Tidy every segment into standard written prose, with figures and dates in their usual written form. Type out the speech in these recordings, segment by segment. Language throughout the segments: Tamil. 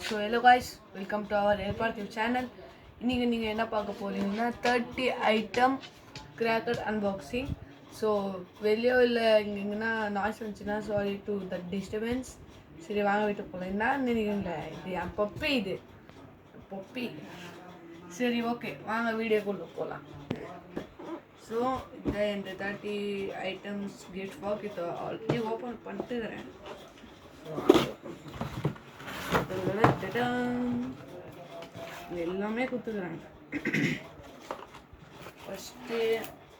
So hello guys, welcome to our ஏர்பார்த்திவ் சேனல். இன்றைக்கி நீங்கள் என்ன பார்க்க போகிறீங்கன்னா 30 ஐட்டம் கிராக்கர் அன்பாக்சிங். ஸோ வெளியோ இல்லை இங்கேங்கன்னா நாய்ஸ் வந்துச்சுன்னா சாரி டு த டிஸ்டர்பன்ஸ். சரி வாங்க வீட்டு போகலாம். என்ன நினைக்கிறீங்களா, இது என் பப்பி, இது பப்பி. சரி ஓகே, வாங்க வீடியோக்குள்ளே போகலாம். ஸோ இந்த 30 ஐட்டம்ஸ் கிஃப்ட் பாக்ஸ் இதை ஆல்ரெடி ஓப்பன் பண்ணிட்டுக்கிறேன். எல்லாமே கொடுத்துக்கிறாங்க. ஃபஸ்ட்டு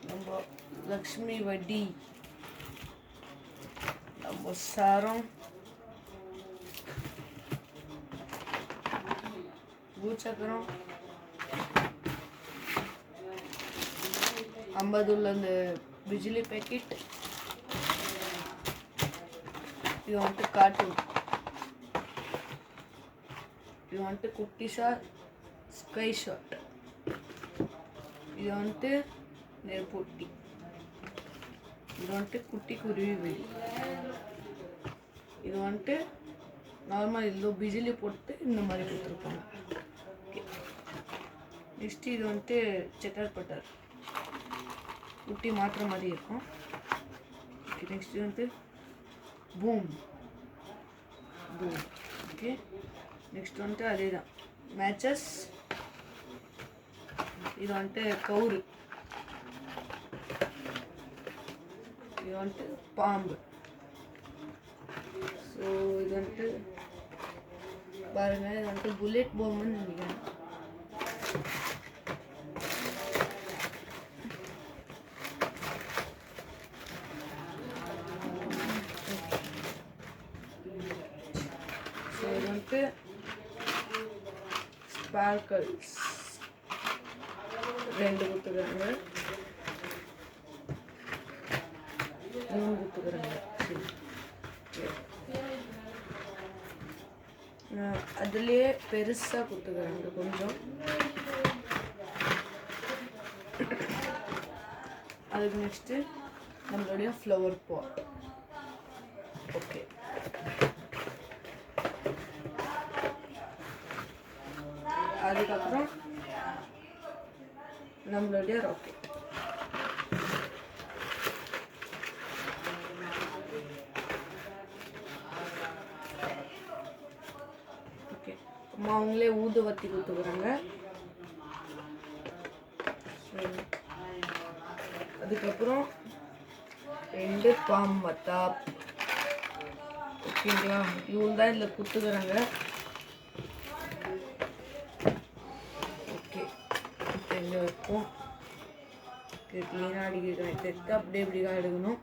நம்ம லக்ஷ்மி வட்டி, நம்ம சரம், பூச்சக்கரம், 50 உள்ள அந்த பிஜிலி பேக்கெட், இது வந்துட்டு கார்ட்டூன், இது வந்துட்டு குட்டி ஷாட் ஸ்கை ஷாட், இது வந்துட்டு நெருப்பொட்டி, இது வந்துட்டு குட்டி குருவி வெடி, இது வந்துட்டு நார்மல் இதில் பிஜிலி போட்டு இந்த மாதிரி கொடுத்துருப்பாங்க. ஓகே, நெக்ஸ்ட்டு இது வந்துட்டு செட்டர் பட்டர் குட்டி மாத்திர மாதிரி இருக்கும். ஓகே, நெக்ஸ்ட்டு வந்துட்டு பூம் பூம். ஓகே, நெக்ஸ்ட் வந்துட்டு அதே தான் மேட்சஸ், இது வந்துட்டு கவுரு, இது வந்துட்டு பாம்பு. ஸோ இது வந்துட்டு பாருங்கள், இது வந்துட்டு புல்லட் பாம்புன்னு நினைக்கிறேன். ஸோ இது வந்துட்டு ஸ்பார்க்கல்ஸ் 2 கொடுத்துக்கிறாங்க, 3 கொடுத்துக்கிறாங்க. அதுலேயே பெருசாக கொடுத்துக்கிறாங்க கொஞ்சம். அதுக்கு நெக்ஸ்ட்டு நம்மளுடைய ஃப்ளவர் பாட். ஓகே, அதுக்கப்புறம் நம்மளுடைய ராக்கெட். ஓகே, அம்மா அவங்களே ஊதுவத்தி கொடுத்துக்கிறாங்க. அதுக்கப்புறம் 2 பாம்பத்தாப். ஓகேங்களா, இவங்க தான் இதில் கொடுத்துக்கிறாங்க. எங்கே வைப்போம், க்ளீனாக அடிக்கிறேன், தெற்கு அப்படியே இப்படி தான் எடுக்கணும்.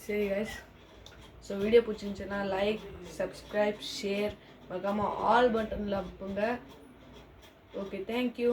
சரி கைஸ், ஸோ வீடியோ பிடிச்சிருந்துச்சுன்னா லைக், சப்ஸ்கிரைப், ஷேர், மறக்காமல் ஆல் பட்டனில் அப்புங்க. Okay, thank you.